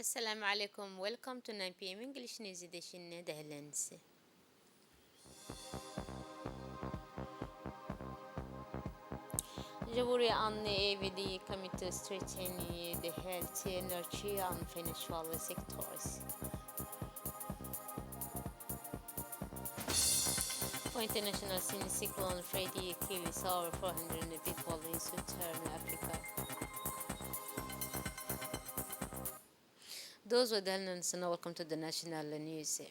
Assalamu alaikum. Welcome to 9 p.m. English News Edition Netherlands. Jamhuri and AVD commit to strengthen the health, nurture and financial sectors. For international scene, cyclone Freddy kills over 400 people in southern Africa. Those were the headlines and welcome to the national news.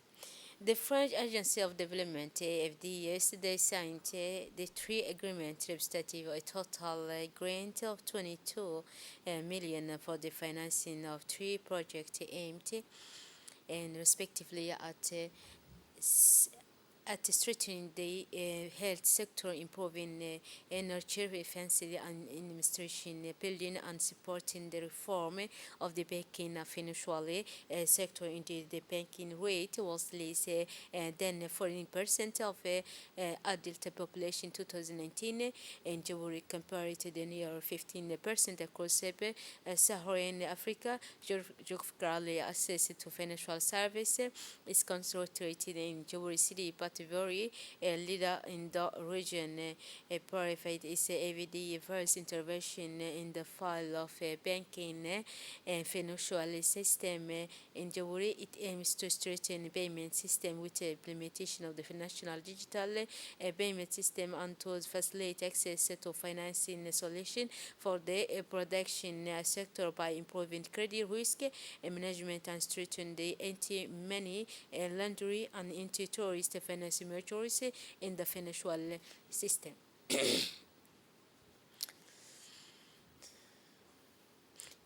The French Agency of Development (AFD) yesterday signed the three agreements representative a total grant of 22 million for the financing of three projects aimed and respectively at strengthening the health sector, improving energy efficiency and administration, building and supporting the reform of the banking financial sector. Indeed, the banking rate was less than 14% of adult population 2019 in Djibouti compared to the near 15% across Saharan Africa. Geographical access to financial service is concentrated in Djibouti City, but very leader in the region. Private is AVD first intervention in the file of banking and financial system in Djibouti. It aims to strengthen payment system with the implementation of the national digital payment system and to facilitate access to financing solution for the production sector by improving credit risk management and strengthening the anti-money laundering and anti-terrorist financing measures in the financial system.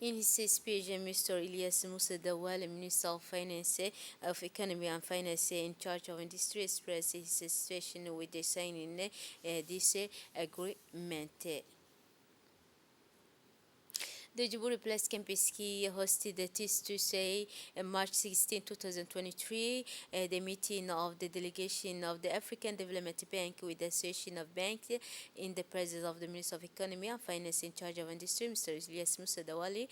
In his speech, Mr. Ilyas Musa Dawal, Minister of Finance, of Economy and Finance in charge of industry, expressed his satisfaction with the signing this agreement. The Djibouti Place Campus Key hosted the Tuesday, March 16, 2023, the meeting of the delegation of the African Development Bank with the Association of Banks in the presence of the Minister of Economy and Finance in charge of industry, Mr. Ilyas Musa Dawali.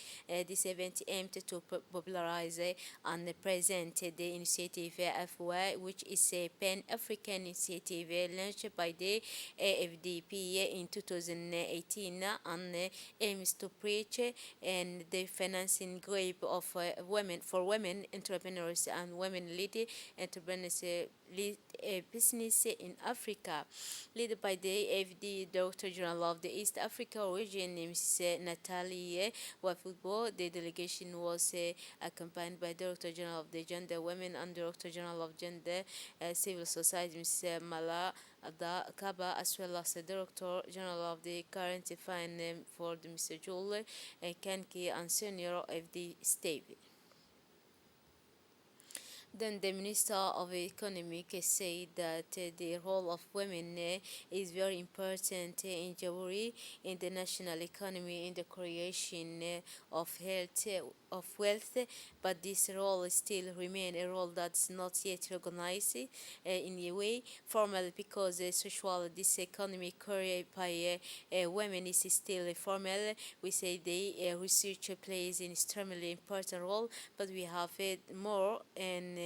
This event aimed to popularize and present the initiative FY, which is a Pan-African initiative launched by the AFDP in 2018 and aims to preach and the financing group of women for women entrepreneurs and women-led entrepreneurs lead business in Africa, led by the AFD Director General of the East Africa region, Ms. Natalie Wafubo. The delegation was accompanied by Director General of the Gender Women and Director General of Gender Civil Society, Ms. Mala Kaba, as well as the Director General of the Current Fund for Mr. Joel Kanki and Senior of the State. Then the Minister of Economic said that the role of women is very important in Djibouti, in the national economy, in the creation of health, of wealth, but this role still remains a role that's not yet recognized in a way formal because social this economic career by women is still formal. We say the research plays an extremely important role, but we have more and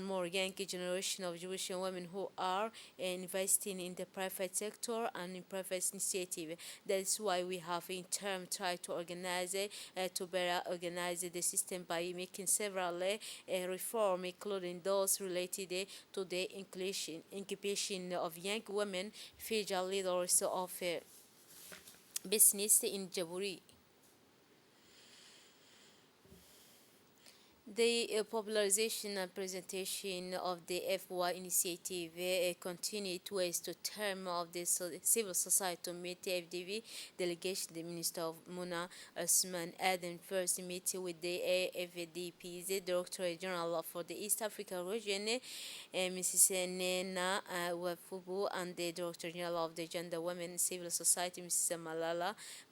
more young generation of Jewish women who are investing in the private sector and in private initiative. That's why we have in term tried to organize to better organize the system by making several reform, including those related to the incubation of young women, future leaders of business in Djibouti. The popularization and presentation of the FY initiative continued towards the term of the civil society to meet the FDV delegation. The Minister of Muna Osman Aden first met with the AFDP's Director General for the East Africa region, Mrs. Nena Wafubu, and the Director General of the Gender Women Civil Society, Mrs.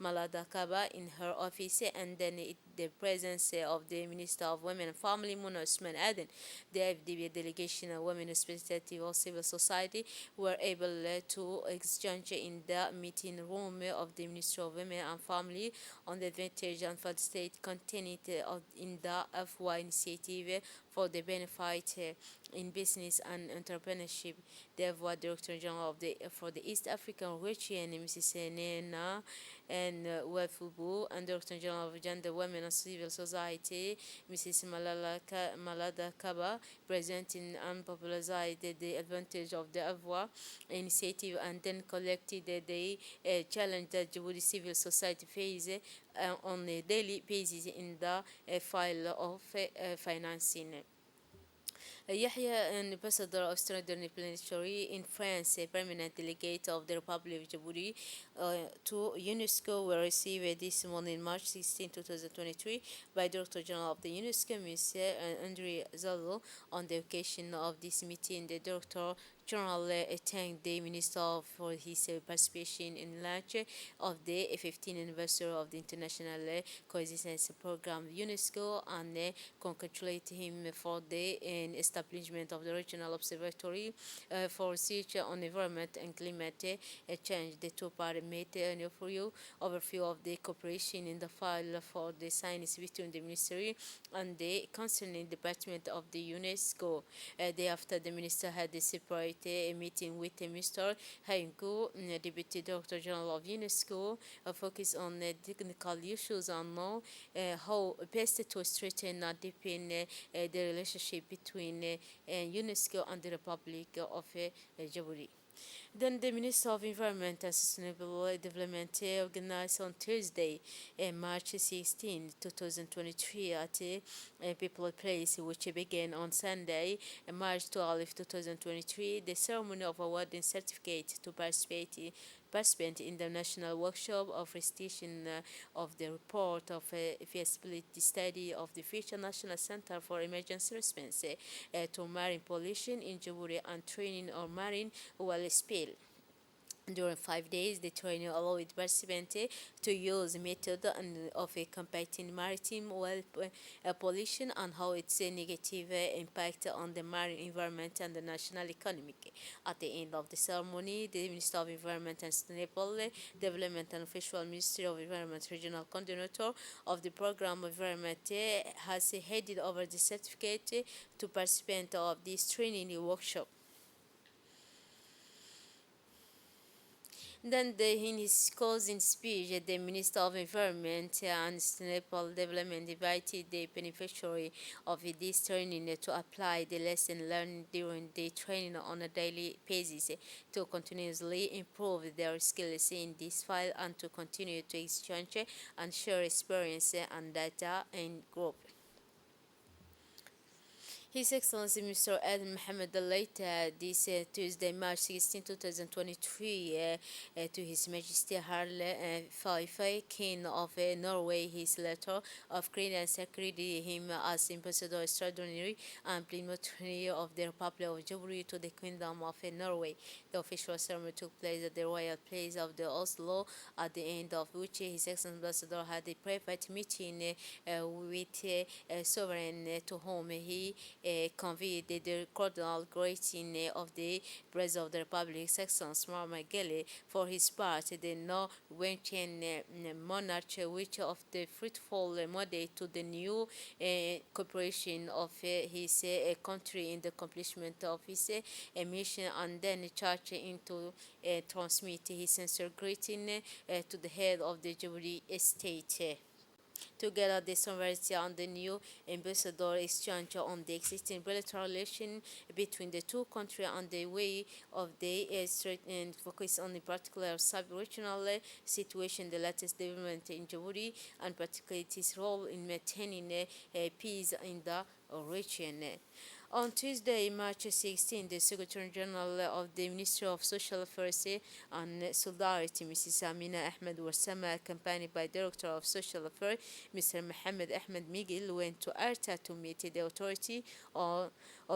Malada Kaba, in her office, and then the presence of the Minister of Women and Family, Mona Usman Aden, the FDB delegation of women representative of civil society, were able to exchange in the meeting room of the Ministry of Women and Family on the advantage and for the state contained in the FY initiative for the benefit in business and entrepreneurship. The FY Director General of the for the East African region, Mrs. Nena and Wefubu, and Director General of Gender, Women and Civil Society, Mrs. Malada Kaba, presenting and popularized the advantage of the AVWA initiative and then collected the challenge that Djibouti civil society faces on a daily basis in the file of financing. Yahya, an ambassador of Extraordinary Plenary in France, a permanent delegate of the Republic of Djibouti to UNESCO, will receive this morning, March 16, 2023, by Director General of the UNESCO, Mr. Andre Zallo. On the occasion of this meeting, the Director General thanked the Minister for his participation in launch of the 15th anniversary of the International Coexistence Program UNESCO and congratulated him for the establishment of the Regional Observatory for Research on Environment and Climate Change. The two parties made an overview of the cooperation in the file for the science between the Ministry and the concerning department of the UNESCO. Thereafter, the Minister had a separate meeting with Mr. Hainku, Deputy Director General of UNESCO, focused on technical issues and know how best to strengthen and deepen the relationship between UNESCO and the Republic of Djibouti. Then the Minister of Environment and Sustainable Development organized on Thursday, March 16, 2023, at a people place, which began on Sunday, March 12, 2023, the ceremony of awarding certificate to participant in the national workshop of restitution of the report of a feasibility study of the future National Center for Emergency Response to marine pollution in Djibouti and training on marine oil spill. During 5 days, the training allowed participants to use method of combating maritime oil pollution and how its negative impact on the marine environment and the national economy. At the end of the ceremony, the Minister of Environment and Sustainable Development and Official Ministry of Environment Regional Coordinator of the Program of Environment has handed over the certificate to participants of this training workshop. Then, in his closing speech, the Minister of Environment and Sustainable Development invited the beneficiary of this training to apply the lesson learned during the training on a daily basis to continuously improve their skills in this field and to continue to exchange and share experience and data in group. His Excellency Mr. Adam Mohamed Al this Tuesday, March 16, 2023, to His Majesty Harle Faifai, King of Norway, his letter of credence accredited him as Ambassador Extraordinary and Plenipotentiary of the Republic of Djibouti to the Kingdom of Norway. The official ceremony took place at the Royal Place of the Oslo, at the end of which His Excellency Ambassador had a private meeting with Sovereign to whom he conveyed the cordial greeting of the President of the Republic, His Excellency Muhammad Gele. For his part, the Norwegian monarch, which of the fruitful model to the new cooperation of his country in the accomplishment of his mission, and then charged into transmit his sincere greeting to the head of the Djibouti state. Together, the sovereignty and the new ambassador exchange on the existing bilateral relation between the two countries and the way of the straight and focus on the particular sub-regional situation, the latest development in Djibouti, and particularly its role in maintaining peace in the region. On Tuesday, March 16, the Secretary General of the Ministry of Social Affairs and Solidarity, Mrs. Amina Ahmed Warsama, accompanied by Director of Social Affairs, Mr. Mohammed Ahmed Miguel, went to Arta to meet the authority of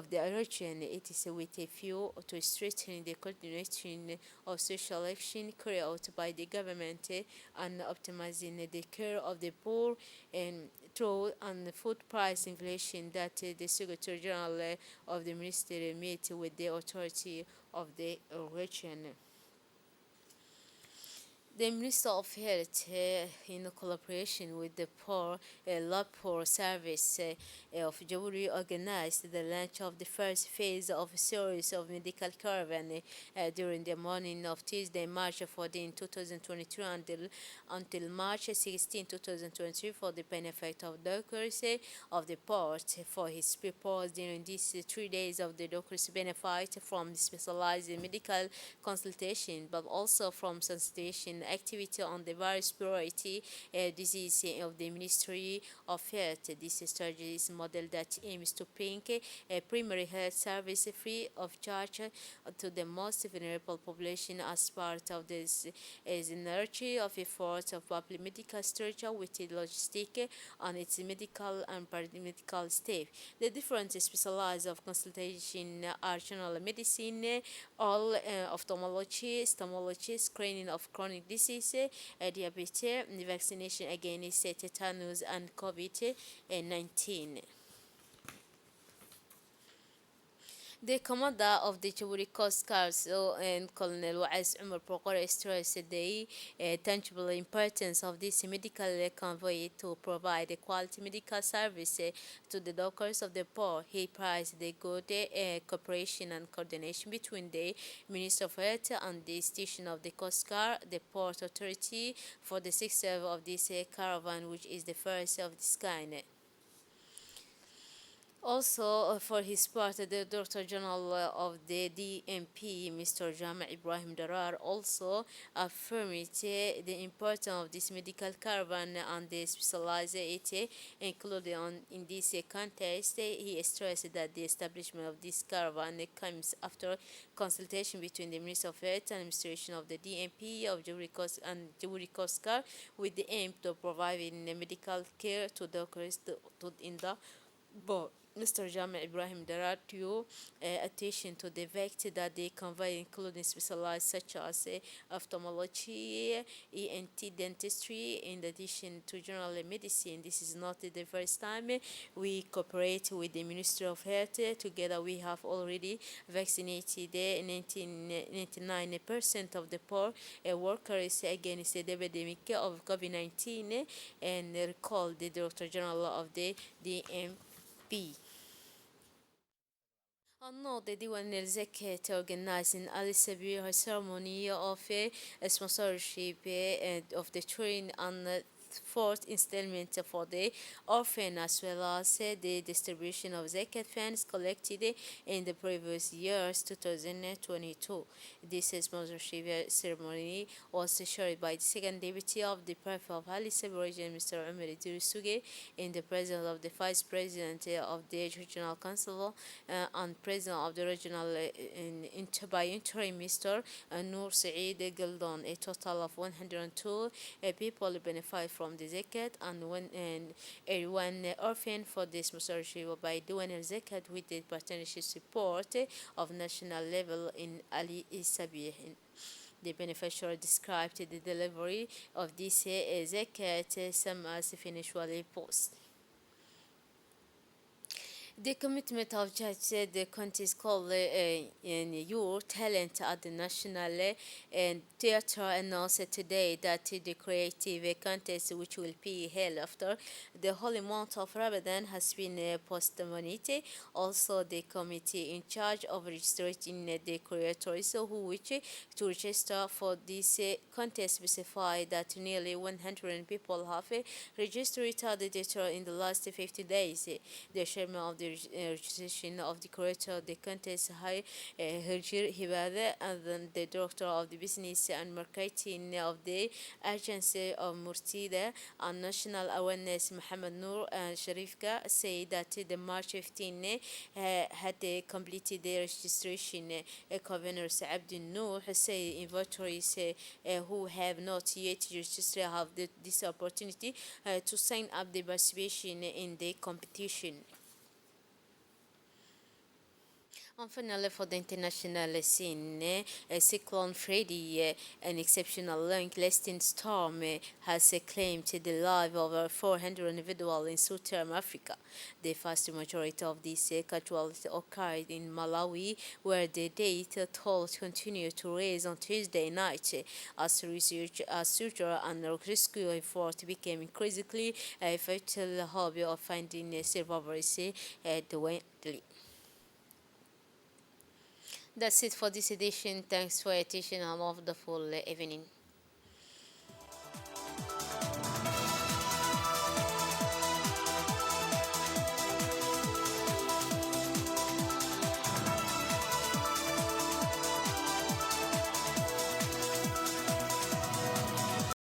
the region. It is with a view to strengthening the coordination of social action carried out by the government and optimizing the care of the poor and through on the food price inflation that the Secretary General of the Ministry meet with the authority of the region. The Minister of Health, in collaboration with the Lab Poor Service of Jauri, organized the launch of the first phase of a series of medical caravan during the morning of Tuesday, March 14, 2022, until March 16, 2023, for the benefit of doctors of the port. For his purpose, during these 3 days of the doctors benefit from specialized medical consultation, but also from sensitization activity on the various priority disease of the Ministry of Health. This strategy is a model that aims to bring primary health service free of charge to the most vulnerable population as part of this synergy of efforts of public medical structure with the logistic on its medical and paramedical staff. The different specialized of consultation are general medicine, all ophthalmology, stomology, screening of chronic disease, diabetes, vaccination against tetanus and COVID-19. The commander of the Djibouti Coast Guard and Colonel Wais Umar Bokor stressed the tangible importance of this medical convoy to provide a quality medical service to the doctors of the poor. He praised the good cooperation and coordination between the Minister of Health and the station of the Coast Guard, the Port Authority, for the success of this caravan, which is the first of this kind. Also, for his part, the Director General of the DMP, Mr. Jama Ibrahim Darar, also affirmed the importance of this medical caravan and the specialized it included in this context. He stressed that the establishment of this caravan comes after consultation between the Minister of Health and Administration of the DMP of Djibouti Coast Guard, with the aim to providing medical care to doctors in the but Mr. Jama Ibrahim Darat drew attention to the fact that the convoy including specialized such as ophthalmology, ENT dentistry, in addition to general medicine. This is not the first time we cooperate with the Ministry of Health. Together we have already vaccinated 99% of the poor workers against the epidemic of COVID-19, and recalled the Director General of the DMP. No, the Diwan Zakat organizing Ali Sabir ceremony of a sponsorship of the train and fourth installment for the orphan, as well as the distribution of zakat funds collected in the previous years 2022. This sponsorship ceremony was chaired by the second deputy of the Prefect of Ali Sabir region, Mr. Umar Idrisuge, in the presence of the vice president of the regional council and president of the regional by interim, Mr. Noor Saeed Gildon. A total of 102 people benefit from the zakat, and one orphan for this sponsorship by doing zakat with the partnership support of national level in Ali Sabih. The beneficiary described the delivery of this zakat some as financially post. The commitment of Judge said the contest called in your talent at the National Theatre announced today that the creative contest, which will be held after the holy month of Ramadan, has been postponed. Also, the committee in charge of registering the creators who wish to register for this contest specified that nearly 100 people have registered at the theatre in the last 50 days. The chairman of the registration of the curator of the contest, Hajir Hibada, and then the director of the business and marketing of the agency of Murtida and national awareness, Muhammad Noor Sharifka, say that the March 15 had completed the registration. Governor Abdul Noor say invitees who have not yet registered have this opportunity to sign up the participation in the competition. And finally, for the international scene, Cyclone Freddy, an exceptional long-lasting storm, has claimed the lives of over 400 individuals in southern Africa. The vast majority of these casualties occurred in Malawi, where the death toll continued to rise on Tuesday night as search and rescue efforts became increasingly a vital hobby of finding survivors dwindling. That's it for this edition. Thanks for your attention and have the full evening.